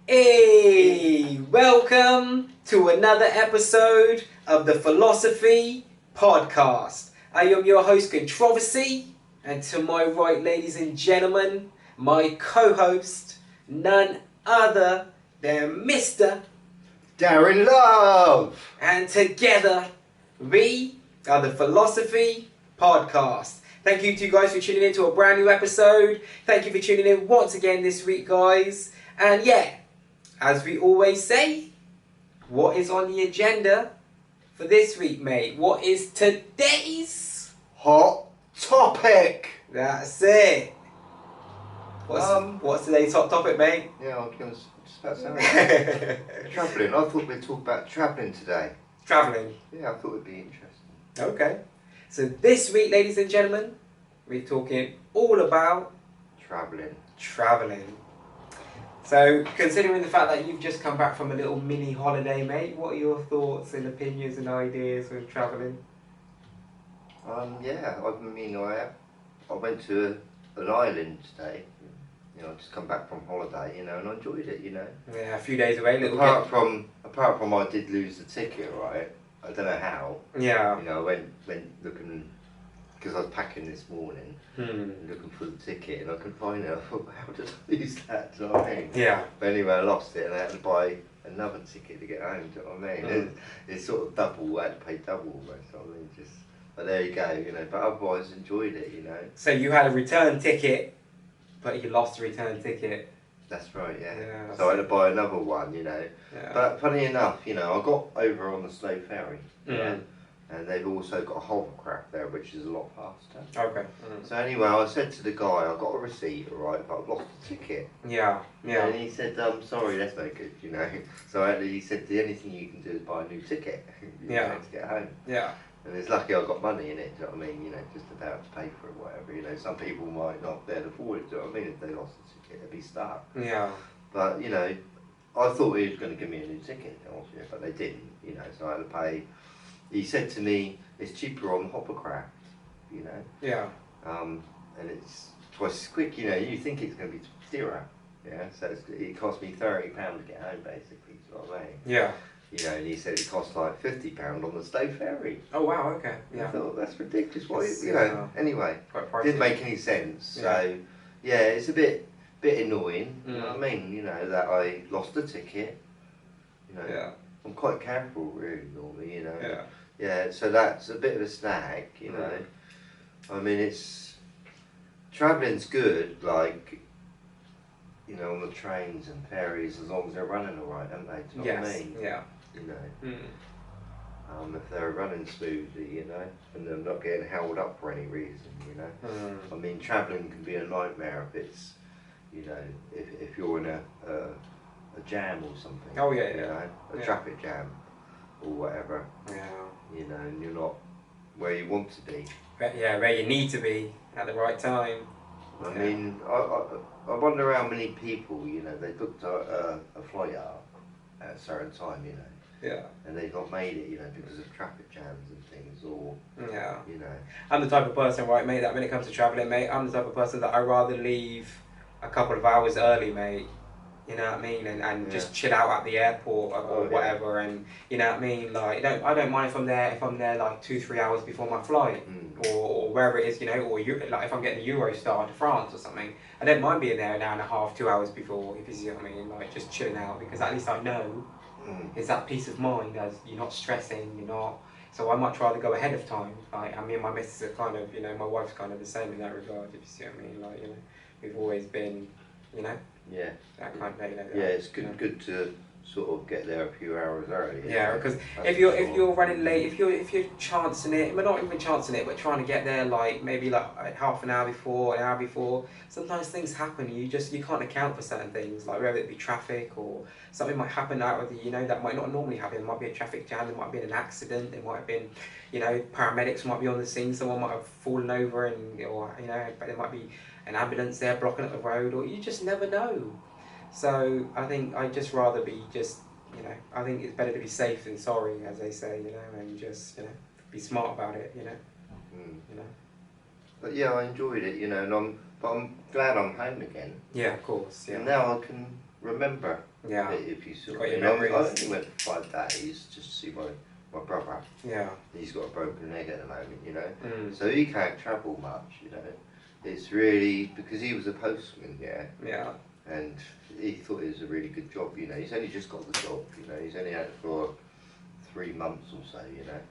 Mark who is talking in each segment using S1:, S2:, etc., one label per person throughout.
S1: Hey, welcome to another episode of the Philosophy Podcast. I am your host, Controversy, and to my right, ladies and gentlemen, my co-host, none other than Mr.
S2: Darren Love!
S1: And together, we are the Philosophy Podcast. Thank you to you guys for tuning in to a brand new episode. Thank you for tuning in once again this week, guys. And yeah, as we always say, what is on the agenda for this week, mate? What is today's
S2: hot topic?
S1: That's it. What's today's hot topic, mate?
S2: Yeah, I was going to just about say that. Travelling. I thought we'd talk about travelling today.
S1: Travelling?
S2: Yeah, I thought it'd be interesting.
S1: Okay. So this week, ladies and gentlemen, we're talking all about travelling. So, considering the fact that you've just come back from a little mini holiday, mate, what are your thoughts and opinions and ideas with travelling?
S2: Yeah, I went to an island today. You know, just come back from holiday, and I enjoyed it,
S1: Yeah, a few days away,
S2: apart from I did lose the ticket, right? I don't know how.
S1: Yeah.
S2: I went looking, because I was packing this morning, looking for the ticket, and I couldn't find it. I thought, how did I lose that? Do you know what I mean?
S1: Yeah.
S2: But anyway, I lost it, and I had to buy another ticket to get home. Do you know what I mean? It's sort of double. I had to pay double almost. I mean, but there you go. But otherwise, enjoyed it.
S1: So you had a return ticket, but you lost the return ticket.
S2: That's right.
S1: Yeah,
S2: so I had to buy another one.
S1: Yeah.
S2: But funny enough, I got over on the slow ferry. Yeah. And they've also got a hovercraft there, which is a lot faster.
S1: Okay.
S2: So anyway, I said to the guy, I've got a receipt, all right, but I've lost the ticket.
S1: Yeah.
S2: And he said, sorry, that's no good, So he said, the only thing you can do is buy a new ticket. To get home.
S1: Yeah.
S2: And it's lucky I got money in it, do you know what I mean? Just about to pay for it, whatever. Some people might not be able to afford it, do you know what I mean? If they lost the ticket, they'd be stuck.
S1: Yeah.
S2: But, I thought he was going to give me a new ticket, but they didn't, so I had to pay. He said to me, it's cheaper on the hovercraft,
S1: Yeah.
S2: And it's twice as quick, you think it's going to be dearer, so it cost me £30 to get home, basically, do you know what I mean?
S1: Yeah.
S2: And he said it cost like £50 on the slow ferry.
S1: Oh wow, okay. Yeah.
S2: I thought, that's ridiculous, anyway,
S1: quite pricey.
S2: Didn't make any sense, so, it's a bit annoying, you know what I mean, that I lost the ticket,
S1: Yeah.
S2: I'm quite careful, really, normally,
S1: Yeah.
S2: Yeah, so that's a bit of a snag, I mean, travelling's good, like, on the trains and ferries, as long as they're running all right, don't they? Do you know what I mean?
S1: Yeah.
S2: If they're running smoothly, and they're not getting held up for any reason, I mean, travelling can be a nightmare if it's, if you're in a jam or something.
S1: Oh yeah,
S2: a traffic jam or whatever.
S1: Yeah.
S2: And you're not where you want to be.
S1: Where you need to be at the right time.
S2: I mean, I wonder how many people, they booked a flight up at a certain time,
S1: Yeah.
S2: and they've not made it, because of traffic jams and things, or,
S1: Yeah.
S2: I'm
S1: the type of person, right, mate, that when it comes to travelling, mate, I'm the type of person that I'd rather leave a couple of hours early, mate. You know what I mean, and just chill out at the airport or whatever, and you know what I mean. Like, I don't mind if I'm there like 2-3 hours before my flight, or wherever it is, or like if I'm getting the Eurostar to France or something, I don't mind being there an hour and a half, 2 hours before, if you see what I mean, like just chilling out, because at least I know it's that peace of mind as you're not stressing, you're not. So I much rather go ahead of time. Like, I mean, my missus are kind of, my wife's kind of the same in that regard, if you see what I mean. Like, we've always been,
S2: Yeah.
S1: That kind of,
S2: Yeah, it's good to sort of get there a few hours early.
S1: Yeah, because if you're running late, if you're chancing it, well, not even chancing it, but trying to get there like maybe like half an hour before, an hour before, sometimes things happen. You can't account for certain things, like whether it be traffic or something might happen out of the, that might not normally happen. There might be a traffic jam, there might be an accident, there might have been, paramedics might be on the scene, someone might have fallen over, but there might be an ambulance there blocking up the road, or you just never know. So I think I'd just rather be I think it's better to be safe than sorry, as they say, and just, be smart about it,
S2: But yeah, I enjoyed it, and I'm glad I'm home again.
S1: Yeah, of course, yeah.
S2: And now I can remember
S1: Yeah.
S2: it if you sort
S1: Got
S2: of.
S1: your
S2: I
S1: memories.
S2: only went for 5 days just to see my brother.
S1: Yeah.
S2: He's got a broken leg at the moment, you know.
S1: Mm.
S2: So he can't travel much, you know. It's really because he was a postman, yeah.
S1: Yeah.
S2: And he thought it was a really good job, you know. He's only just got the job, you know. He's only had it for 3 months or so, you know.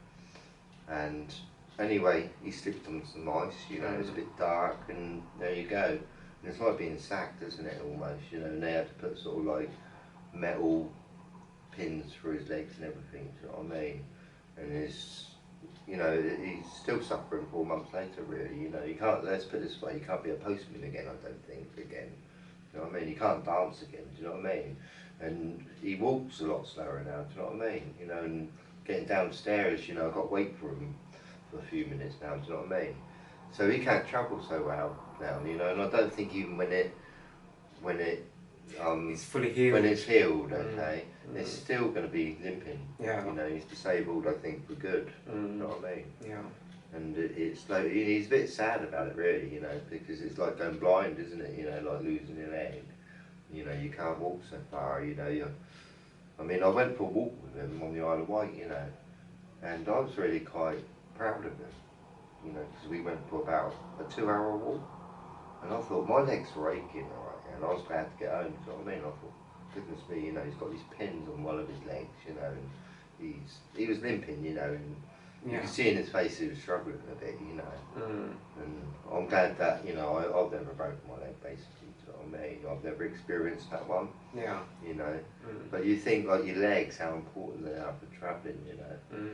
S2: And anyway, he slipped on some ice, you know. It's a bit dark, and there you go. And it's like being sacked, isn't it? Almost, you know. And they had to put sort of like metal pins through his legs and everything. Do you know what I mean? And it's, you know, he's still suffering 4 months later, really. You know, you can't. Let's put it this way: you can't be a postman again. I don't think again. Do you know what I mean? You can't dance again. Do you know what I mean? And he walks a lot slower now. Do you know what I mean? You know, and getting downstairs, you know, I've got to wait for him for a few minutes now. Do you know what I mean? So he can't travel so well now. You know, and I don't think even when it
S1: it's fully healed.
S2: when it's healed, okay, it's still going to be limping.
S1: Yeah.
S2: You know, he's disabled, I think, for good. You know what I mean?
S1: Yeah.
S2: And it's like, he's a bit sad about it, really, you know, because it's like going blind, isn't it? You know, like losing your leg. You know, you can't walk so far, you know. I mean, I went for a walk with him on the Isle of Wight, you know, and I was really quite proud of him, you know, because we went for about a 2-hour walk. And I thought, my legs were aching, alright, and I was glad to get home, you know what I mean? I thought, goodness me, you know, he's got these pins on one of his legs, you know, and he was limping, you know, and you could see in his face he was struggling a bit, you know. And I'm glad that, you know, I've never broken my leg, basically, you know what I mean? I've never experienced that one, you know. But you think, like, your legs, how important they are for travelling, you know.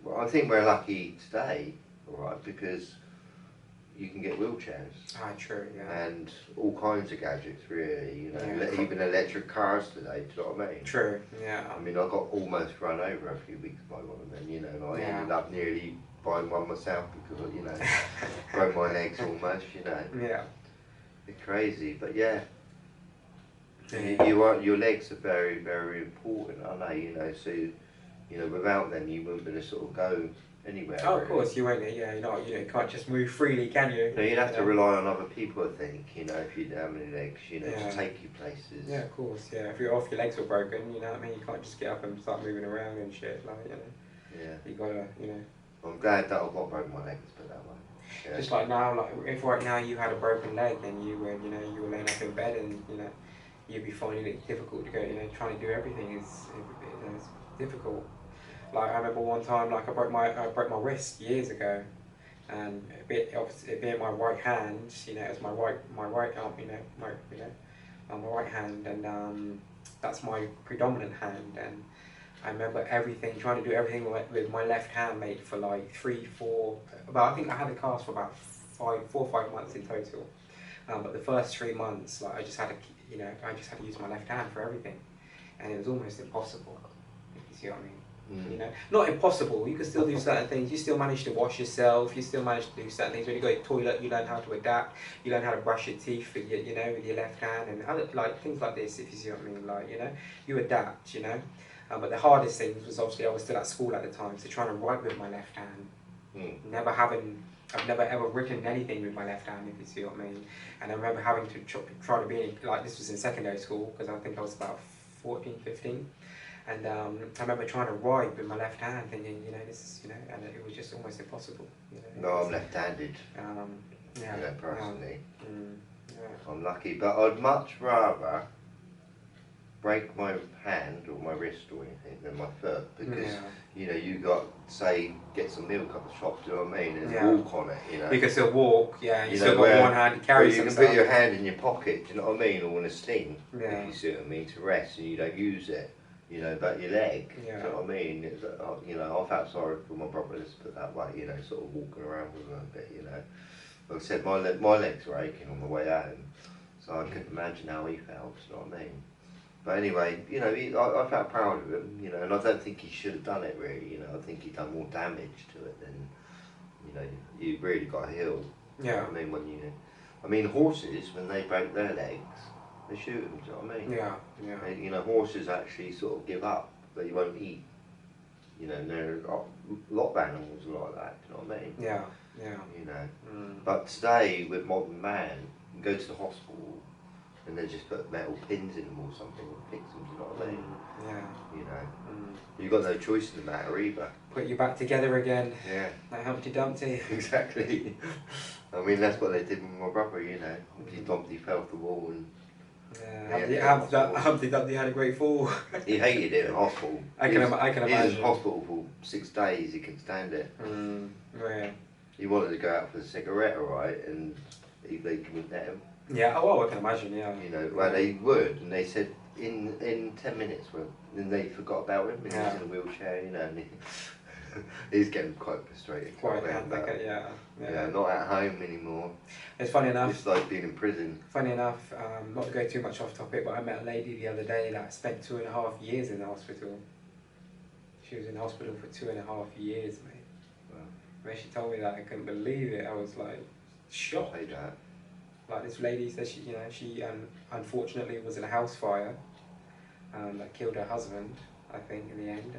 S2: Well, I think we're lucky today, alright, because you can get wheelchairs.
S1: Ah, true, yeah.
S2: And all kinds of gadgets, really, you know, even electric cars today, do you know what I mean?
S1: True, yeah.
S2: I mean, I got almost run over a few weeks by one of them, you know, and I ended up nearly buying one myself because, you know, broke my legs almost, you know.
S1: Yeah.
S2: It's crazy, but yeah. Your legs are very, very important, aren't they? You know, so, you know, without them, you wouldn't be able to sort of go anywhere.
S1: Oh, really. Of course, you won't. Yeah, you can't just move freely, can you?
S2: No, you'd have to rely on other people, I think. You know, if you didn't have any legs, you know, to take you places.
S1: Yeah, of course. Yeah, if your legs were broken, you know what I mean. You can't just get up and start moving around and shit, like, you know.
S2: Yeah.
S1: You gotta, you know.
S2: I'm glad that I've not broken my legs, put that way. Yeah.
S1: Just like now, like if right now you had a broken leg and you were, you know, you were laying up in bed and you know, you'd be finding it difficult to go, you know, trying to do everything is difficult. Like I remember one time, like I broke my wrist years ago, and it being my right hand, you know, it's my right arm, you know, my right hand, and that's my predominant hand, and I remember trying to do everything with my left hand, mate, for like 3, 4, but I think I had a cast for about 4 or 5 months in total. But the first 3 months, like I just had to use my left hand for everything, and it was almost impossible. If you see what I mean. You know, not impossible. You can still do certain things. You still manage to wash yourself. You still manage to do certain things. When you go to the toilet, you learn how to adapt. You learn how to brush your teeth with your left hand and other like things like this. If you see what I mean, like you adapt. You know, but the hardest thing was obviously I was still at school at the time, so trying to write with my left hand. I've never ever written anything with my left hand, if you see what I mean. And I remember having to try to be like this was in secondary school because I think I was about 14, 15. And I remember trying to write with my left hand, thinking, you know, this is, you know, and it was just almost impossible. You know,
S2: no, I'm left-handed. You know, personally, I'm lucky, but I'd much rather break my hand or my wrist or anything than my foot because you know you got say get some milk at the shop. Do you know what I mean? There's a walk on it. You know,
S1: you can still walk. Yeah, you still
S2: know,
S1: got one hand to carry.
S2: You can put your hand in your pocket. Do you know what I mean? Or in a sling.
S1: Yeah.
S2: If you see what I mean, to rest and you don't use it. You know, but your leg, do you know what I mean? It's, you know, I felt sorry for my brother, let's put it that way, you know, sort of walking around with him a bit, you know. Like I said, my legs were aching on the way home, so I couldn't imagine how he felt, you know what I mean? But anyway, you know, I felt proud of him, you know, and I don't think he should have done it really, you know, I think he'd done more damage to it than, you know, you really got to heal.
S1: Yeah.
S2: You know what I mean, horses, when they break their legs, they shoot them, do you know what I mean?
S1: Yeah, yeah.
S2: You know, horses actually sort of give up, they won't eat. You know, and there are a lot of animals are like that, do you know what I mean?
S1: Yeah, yeah.
S2: You know, but today with modern man, you go to the hospital and they just put metal pins in them or something and fix them. Do you know what I mean?
S1: Yeah.
S2: You know, you've got no choice in the matter either.
S1: Put you back together again.
S2: Yeah.
S1: Like Humpty Dumpty.
S2: Exactly. I mean, that's what they did with my brother. You know, Humpty Dumpty fell off the wall and.
S1: Yeah, Humpty Dumpty had a great fall.
S2: He hated it in hospital.
S1: I can imagine.
S2: He was in hospital for 6 days. He couldn't stand it.
S1: Yeah.
S2: He wanted to go out for a cigarette, alright, and they wouldn't let him.
S1: Yeah. Oh, well, I can imagine. Yeah.
S2: You know, well, they would, and they said in 10 minutes, well, then they forgot about him. And he was in a wheelchair, you know, and he's getting quite frustrated. Yeah, not at home anymore.
S1: It's funny enough.
S2: It's like being in prison.
S1: Funny enough, not to go too much off topic, but I met a lady the other day that spent 2.5 years in the hospital. She was in hospital for 2.5 years, mate.
S2: Wow.
S1: When she told me that, I couldn't believe it. I was like shocked. Like this lady said, she unfortunately was in a house fire that killed her husband. I think in the end,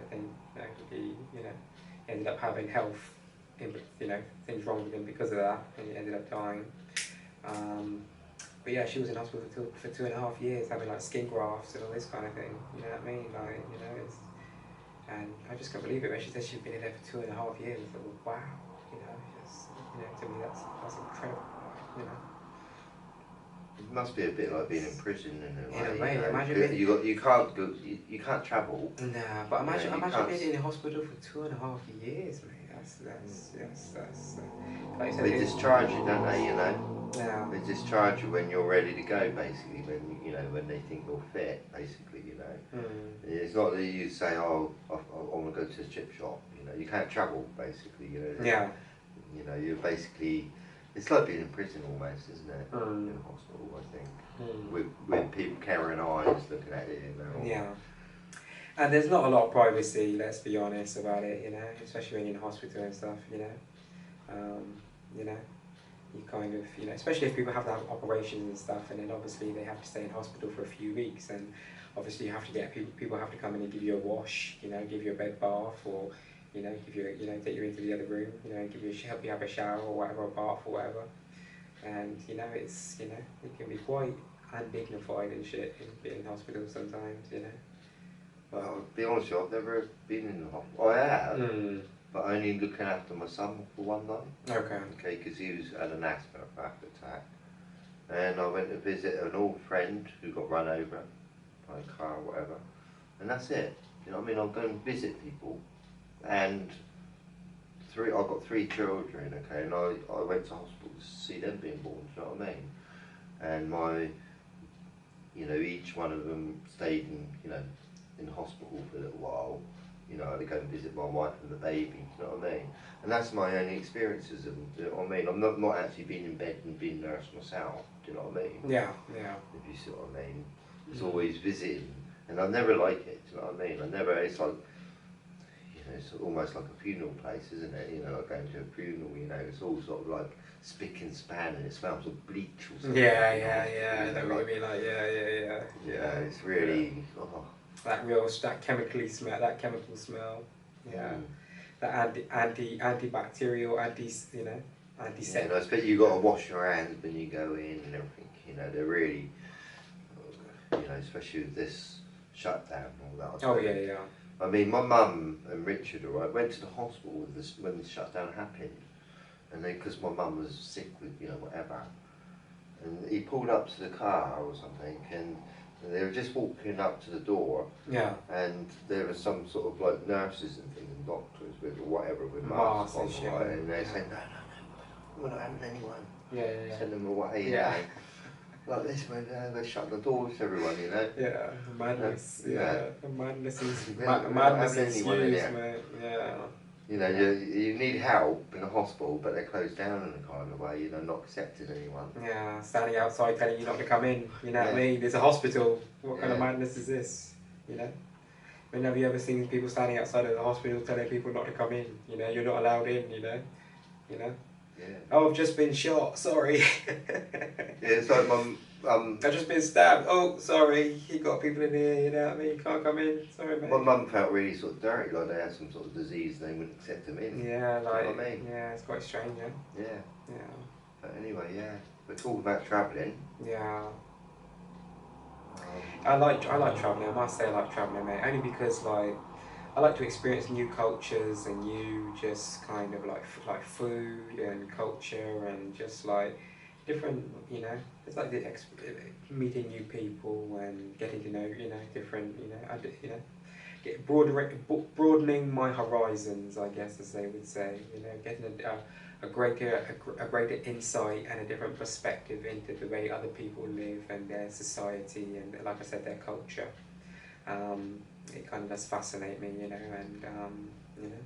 S1: he ended up having health, things wrong with him because of that, and he ended up dying. But yeah, she was in hospital for 2.5 years, having like skin grafts and all this kind of thing. You know what I mean? Like, and I just can't believe it when she said she'd been in there for 2.5 years. I thought, wow, to me that's incredible.
S2: It must be a bit like being in prison in a way.
S1: Imagine
S2: you can't travel.
S1: Nah, but imagine being in hospital for 2.5 years, mate. That's like you said,
S2: they discharge you, don't they? You know.
S1: Yeah.
S2: They discharge you when you're ready to go, basically. When they think you're fit, basically. It's not that you say, oh, I want to go to the chip shop. You can't travel, basically.
S1: Yeah.
S2: You're basically. It's like being in prison almost, isn't it? In a hospital, I think. With people carrying eyes looking at you,
S1: Yeah. And there's not a lot of privacy, let's be honest about it, especially when you're in hospital and stuff, you kind of, especially if people have to have operations and stuff, and then obviously they have to stay in hospital for a few weeks, and obviously you have to get people have to come in and give you a wash, give you a bed bath, or give you, take you into the other room, help you have a shower or whatever, a bath or whatever, and it's it can be quite undignified and shit in being in hospital sometimes,
S2: Well, I'll be honest with you, I've never been in the hospital. I have, but only looking after my son for one night. Okay, because he had an asthma attack, and I went to visit an old friend who got run over by a car or whatever, and that's it. You know what I mean? I'll go and visit people. And I've got 3 children, okay, and I went to hospital to see them being born, do you know what I mean? And each one of them stayed in hospital for a little while. I had to go and visit my wife and the baby, do you know what I mean? And that's my only experiences of them, do you know what I mean? I'm not actually being in bed and being nursed myself, do you know what I mean?
S1: Yeah.
S2: If you see what I mean. It's always visiting, and I never like it, do you know what I mean? It's like, it's almost like a funeral place, isn't it? Like going to a funeral, it's all sort of like spick and span, and it smells of bleach or something.
S1: Yeah. I know what you mean, like, yeah.
S2: Yeah, it's really,
S1: that chemical smell. Yeah. That antibacterial, antiseptic.
S2: Yeah, and I expect you got to wash your hands when you go in and everything, they're really, especially with this shutdown and all that.
S1: Oh, yeah.
S2: I mean, my mum and Richard, went to the hospital when the shutdown happened, and because my mum was sick with, whatever, and he pulled up to the car or something, and they were just walking up to the door, and there were some sort of like nurses and things and doctors with whatever with masks on, and they're saying, no, we're not having anyone.
S1: Yeah.
S2: Send them away. Like this when they shut the doors to everyone,
S1: Yeah, madness. Madness is
S2: huge,
S1: mate. Yeah.
S2: You need help in the hospital, but they're closed down in a kind of way, not accepting anyone.
S1: Yeah, standing outside telling you not to come in, what I mean? There's a hospital. What kind of madness is this, I mean, have you ever seen people standing outside of the hospital telling people not to come in, you're not allowed in, Yeah. Oh, I've just been shot, sorry.
S2: It's like
S1: I've just been stabbed. Oh, sorry, you got people in here, you can't come in. Sorry, mate.
S2: My mum felt really sort of dirty, like they had some sort of disease and they wouldn't accept them in.
S1: Yeah, like,
S2: you know what I mean?
S1: Yeah, it's quite strange,
S2: Yeah. But anyway, we're talking about travelling.
S1: Yeah. I like travelling. I must say I like travelling, mate. Only because like I like to experience new cultures and new just kind of like food and culture and just like different, you know. It's like meeting new people and getting to know, you know, different, you know, you know, broadening my horizons, I guess, as they would say. You know, getting a greater insight and a different perspective into the way other people live and their society and, like I said, their culture. It kind of does fascinate me, you know, and you know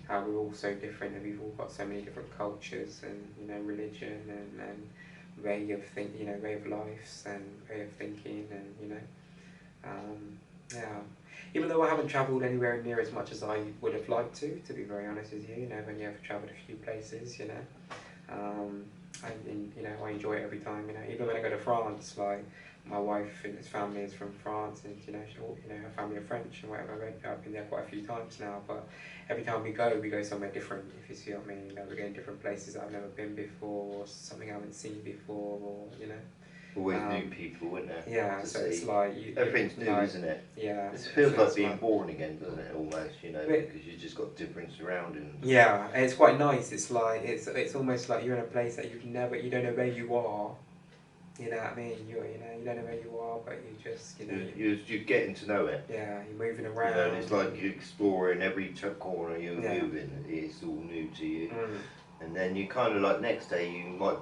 S1: how we're all so different and we've all got so many different cultures and, you know, religion and way of think, you know, way of lives and way of thinking and, you know, yeah. Even though I haven't travelled anywhere near as much as I would have liked to be very honest with you, you know, I've only ever travelled a few places, you know. You know, I enjoy it every time, you know. Even when I go to France, like my wife and his family is from France, and you know, her family are French and whatever. I've been there quite a few times now, but every time we go somewhere different. If you see what I mean, you know, we're going different places that I've never been before, or something I haven't seen before, or you know.
S2: Always new people, isn't there?
S1: Yeah, so it's like
S2: everything's new,
S1: like,
S2: isn't it?
S1: Yeah.
S2: It feels like being born again, doesn't it? Almost, you know, because you just got different surroundings.
S1: Yeah, and it's quite nice. It's like it's almost like you're in a place that you don't know where you are. You know what I mean? You don't know where you are, but you just, you know.
S2: You're getting to know it.
S1: Yeah, you're moving around.
S2: You know, it's like you're exploring every corner you're moving. It's all new to you. And then you kind of like next day you might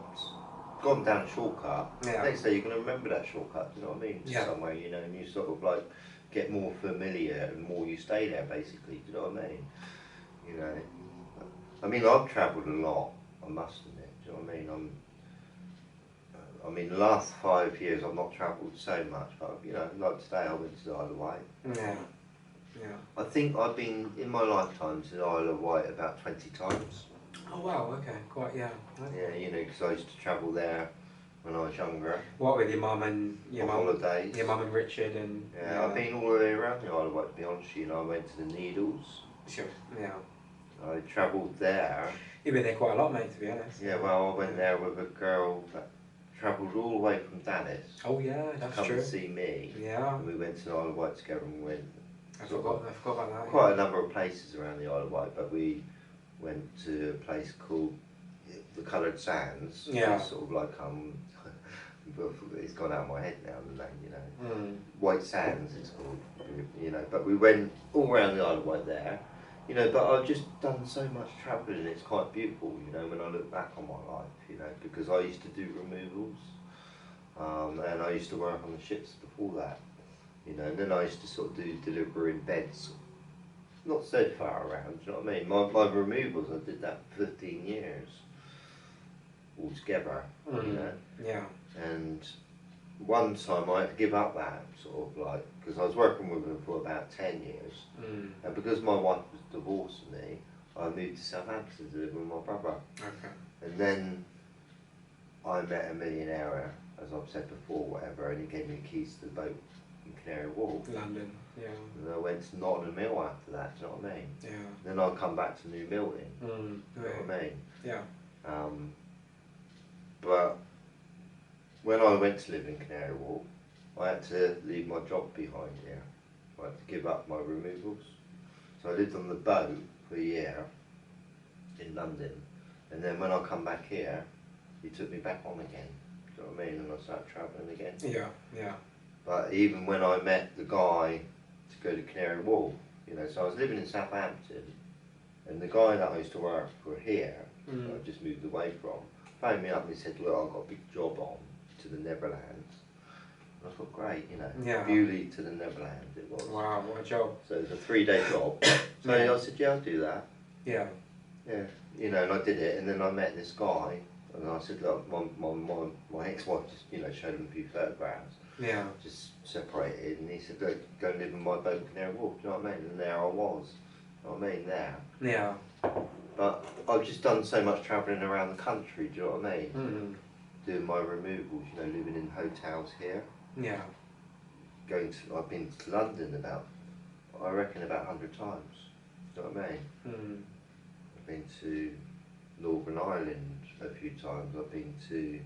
S2: gone down a shortcut.
S1: Yeah.
S2: Next day you're going to remember that shortcut. Do you know what I mean? To somewhere, you know, and you sort of like get more familiar and more you stay there basically. Do you know what I mean? You know, I mean I've travelled a lot. I must admit. Do you know what I mean? I mean, the last 5 years I've not travelled so much, but you know, like today I went to the Isle of Wight.
S1: Yeah, yeah.
S2: I think I've been in my lifetime to the Isle of Wight about 20 times.
S1: Oh wow, okay, quite, yeah.
S2: Yeah, you know, because I used to travel there when I was younger.
S1: What, with your mum and your mum?
S2: Holidays.
S1: Your mum and Richard and...
S2: Yeah, I've been all the way around the Isle of Wight, to be honest. You know, I went to the Needles.
S1: Sure, yeah.
S2: I travelled there.
S1: You've been there quite a lot, mate, to be honest.
S2: Yeah, well, I went there with a girl that travelled all the way from Dallas.
S1: Oh yeah, that's
S2: true. To come
S1: true.
S2: and see me.
S1: Yeah.
S2: And we went to the Isle of Wight together and went...
S1: I forgot about that.
S2: Quite a number of places around the Isle of Wight, but we went to a place called the Coloured Sands.
S1: Yeah.
S2: It's sort of like it's gone out of my head now, the name, you know. White Sands it's called, you know. But we went all around the Isle of Wight there, you know. But I've just done so much travelling. It's quite beautiful, you know, when I look back on my life, you know, because I used to do removals, and I used to work on the ships before that. You know, and then I used to sort of do delivering beds, not so far around, do you know what I mean? My removals, I did that for 15 years altogether, you know?
S1: Yeah.
S2: And one time I had to give up that, sort of like, because I was working with them for about 10 years, and because my wife was divorcing me, I moved to Southampton to live with my brother.
S1: Okay.
S2: And then I met a millionaire, as I've said before, whatever, and he gave me the keys to the boat. Canary Wharf.
S1: London, yeah.
S2: And I went to Nottingham Mill after that, do you know what I mean?
S1: Yeah.
S2: Then I'll come back to New Milton,
S1: do
S2: you know what I mean?
S1: Yeah.
S2: But when I went to live in Canary Wharf, I had to leave my job behind here. I had to give up my removals. So I lived on the boat for a year in London, and then when I come back here, he took me back on again, do you know what I mean? And I started travelling again.
S1: Yeah, yeah.
S2: But even when I met the guy to go to Canary Wharf, you know, so I was living in Southampton, and the guy that I used to work for here, that I just moved away from, phoned me up and he said, look, I've got a big job on to the Netherlands. And I thought, great, you know, Bewley to the Netherlands it was.
S1: Wow, what a job.
S2: So it was a 3-day job. So I said, yeah, I'll do that.
S1: Yeah.
S2: Yeah, you know, and I did it, and then I met this guy, and I said, look, my ex-wife just, you know, showed him a few photographs.
S1: Yeah.
S2: Just separated, and he said, look, go and live in my boat in Canary Wharf, do you know what I mean? And there I was, you know what I mean, there.
S1: Yeah.
S2: But I've just done so much travelling around the country, do you know what I mean? Doing my removals, you know, living in hotels here.
S1: Yeah.
S2: I've been to London I reckon about 100 times, do you know what I mean? I've been to Northern Ireland a few times, I've been to,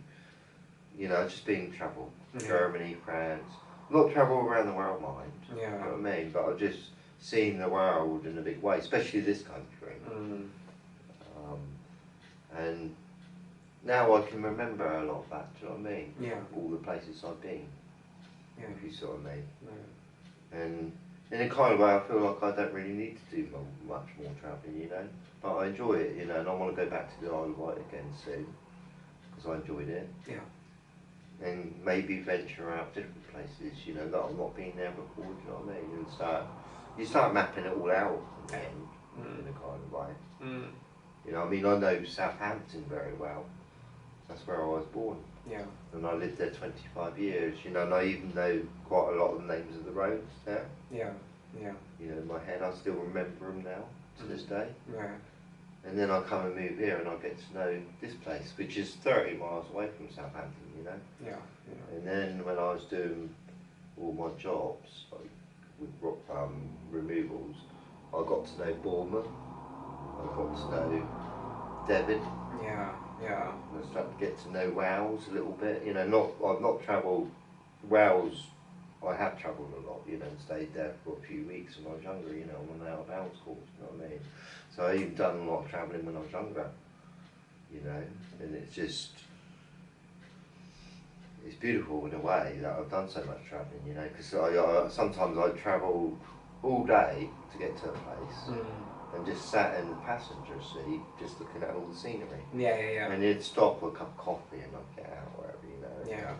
S2: you know, just been travel. Germany, France. not travel around the world, mind.
S1: Yeah.
S2: You know what I mean? But I've just seen the world in a big way, especially this country. And now I can remember a lot of that, do you know what I mean?
S1: Yeah.
S2: All the places I've been,
S1: Yeah.
S2: if you see what I mean.
S1: Yeah.
S2: And in a kind of way, I feel like I don't really need to do much more travelling, you know. But I enjoy it, you know, and I want to go back to the Isle of Wight again soon, because I enjoyed it.
S1: Yeah.
S2: And maybe venture out different places, you know, that I've not been there before, do you know what I mean? And you start mapping it all out in the end, in a kind of way. You know, I mean, I know Southampton very well. That's where I was born.
S1: Yeah.
S2: And I lived there 25 years, you know, and I even know quite a lot of the names of the roads there.
S1: Yeah. Yeah.
S2: You know, in my head, I still remember them now, to this day.
S1: Yeah.
S2: And then I come and move here and I get to know this place, which is 30 miles away from Southampton, you know.
S1: Yeah. Yeah.
S2: And then when I was doing all my jobs, like with removals, I got to know Bournemouth, I got to know Devon.
S1: Yeah. Yeah.
S2: And I started to get to know Wales a little bit, you know, I've not travelled Wales. I have travelled a lot, you know, and stayed there for a few weeks when I was younger, you know, on an out of bounds course, you know what I mean? So I even done a lot of travelling when I was younger, you know, and it's just, it's beautiful in a way that I've done so much travelling, you know, because sometimes I travel all day to get to a place and just sat in the passenger seat just looking at all the scenery.
S1: Yeah. Yeah. Yeah.
S2: And you'd stop for a cup of coffee and I'd get out, wherever, you know.
S1: Yeah.